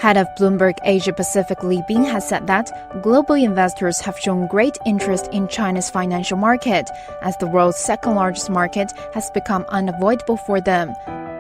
Head of Bluomberg Asia Pacific Li Bin has said that global investors have shown great interest in China's financial market, as the world's second-largest market has become unavoidable for them.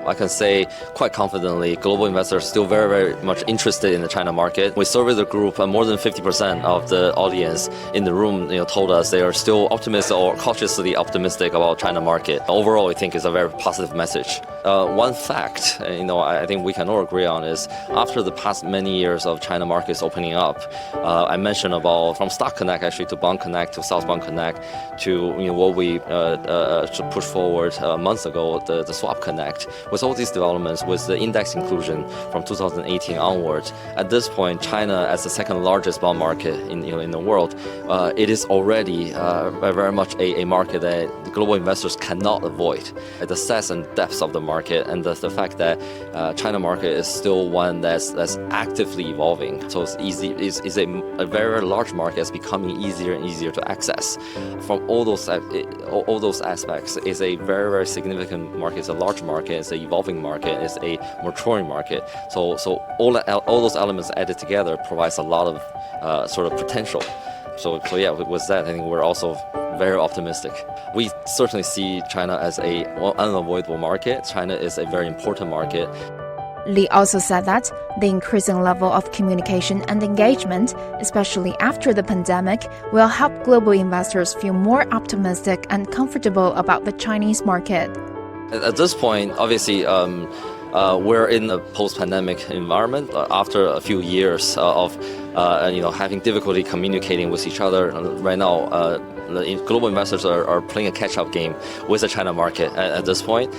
I can say quite confidently, global investors are still very, very much interested in the China market. We surveyed the group, and more than 50% of the audience in the room, told us they are still optimistic or cautiously optimistic about China market. Overall, I think it's a very positive message. One fact, I think we can all agree on is after the past many years of China markets opening up, I mentioned about from Stock Connect actually to Bond Connect to Southbound Connect to what we pushed forward months ago, the Swap Connect. With all these developments, with the index inclusion from 2018 onwards, at this point, China as the second largest bond market in the world, it is already very much a market that the global investors cannot avoid. The size and depth of the market and the fact that China market is still one that's actively evolving. So it's easy. It's a very, very large market that's becoming easier and easier to access. From all those aspects, it's a very, very significant market. It's a large market. It's an evolving market. It's a maturing market. So all those elements added together provides a lot of sort of potential. So yeah, with that, I think we're also very optimistic. We certainly see China as an unavoidable market. China is a very important market. Li also said that the increasing level of communication and engagement, especially after the pandemic, will help global investors feel more optimistic and comfortable about the Chinese market. At this point, obviously, we're in a post-pandemic environment after a few years of having difficulty communicating with each other. Right now, global investors are playing a catch-up game with the China market at this point.